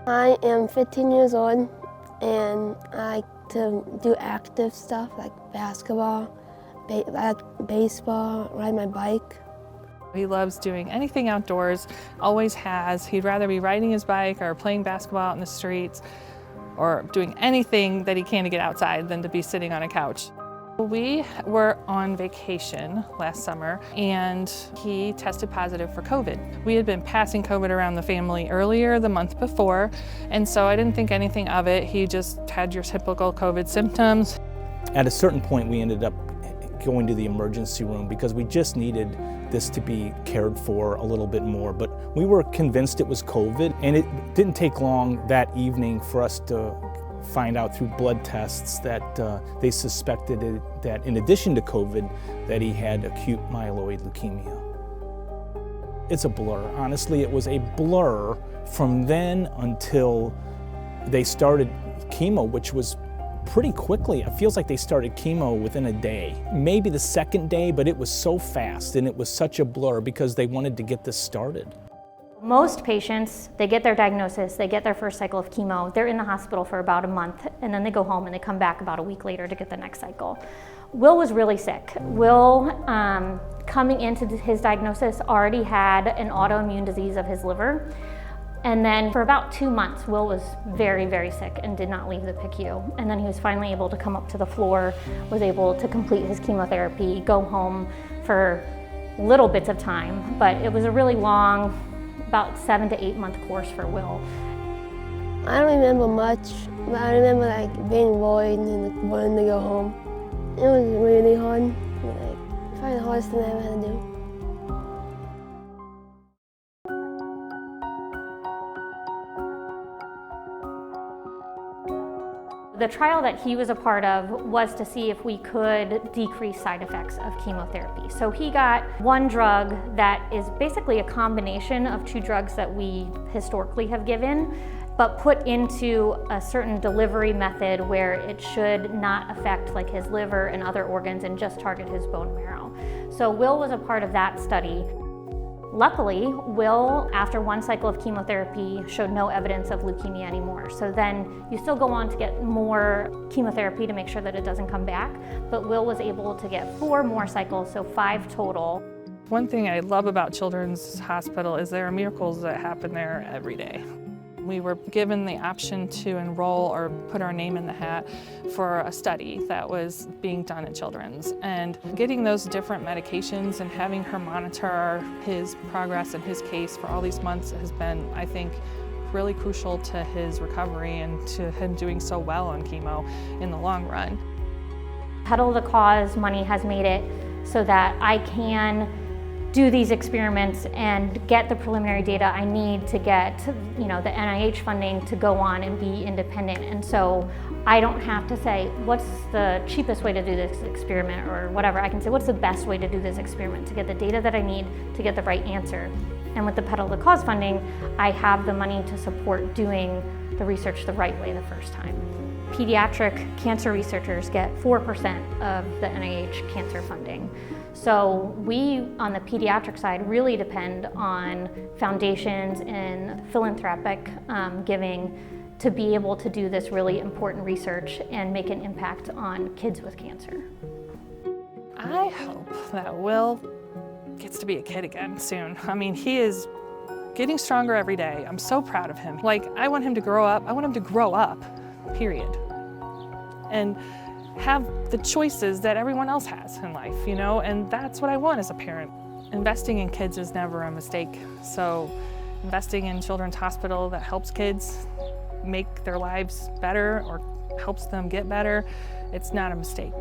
I am 15 years old and I like to do active stuff like basketball, baseball, ride my bike. He loves doing anything outdoors, always has. He'd rather be riding his bike or playing basketball out in the streets or doing anything that he can to get outside than to be sitting on a couch. We were on vacation last summer and he tested positive for COVID. We had been passing COVID around the family earlier the month before, and so I didn't think anything of it. He just had your typical COVID symptoms. At a certain point, we ended up going to the emergency room because we just needed this to be cared for a little bit more. But we were convinced it was COVID, and it didn't take long that evening for us to find out through blood tests that they suspected that in addition to COVID, that he had acute myeloid leukemia. It's a blur. Honestly, it was a blur from then until they started chemo, which was pretty quickly. It feels like they started chemo within a day, maybe the second day, but it was so fast and it was such a blur because they wanted to get this started. Most patients, they get their diagnosis, they get their first cycle of chemo, they're in the hospital for about a month, and then they go home and they come back about a week later to get the next cycle. Will was really sick. Will, coming into his diagnosis, already had an autoimmune disease of his liver. And then for about 2 months, Will was very, very sick and did not leave the PICU. And then he was finally able to come up to the floor, was able to complete his chemotherapy, go home for little bits of time, but it was a really long, about 7 to 8 month course for Will. I don't remember much, but I remember being worried and wanting to go home. It was really hard, probably the hardest thing I ever had to do. The trial that he was a part of was to see if we could decrease side effects of chemotherapy. So he got one drug that is basically a combination of 2 drugs that we historically have given, but put into a certain delivery method where it should not affect his liver and other organs and just target his bone marrow. So Will was a part of that study. Luckily, Will, after 1 cycle of chemotherapy, showed no evidence of leukemia anymore. So then you still go on to get more chemotherapy to make sure that it doesn't come back, but Will was able to get 4 more cycles, so 5 total. One thing I love about Children's Hospital is there are miracles that happen there every day. We were given the option to enroll or put our name in the hat for a study that was being done at Children's. And getting those different medications and having her monitor his progress and his case for all these months has been, I think, really crucial to his recovery and to him doing so well on chemo in the long run. Pedal the Cause money has made it so that I can do these experiments and get the preliminary data I need to get, the NIH funding to go on and be independent. And so I don't have to say, what's the cheapest way to do this experiment or whatever. I can say, what's the best way to do this experiment to get the data that I need to get the right answer. And with the Pedal the Cause funding, I have the money to support doing the research the right way the first time. Pediatric cancer researchers get 4% of the NIH cancer funding. So we, on the pediatric side, really depend on foundations and philanthropic giving to be able to do this really important research and make an impact on kids with cancer. I hope that Will gets to be a kid again soon. I mean, he is getting stronger every day. I'm so proud of him. I want him to grow up. I want him to grow up, period. And have the choices that everyone else has in life, and that's what I want as a parent. Investing in kids is never a mistake. So investing in Children's Hospital that helps kids make their lives better or helps them get better, it's not a mistake.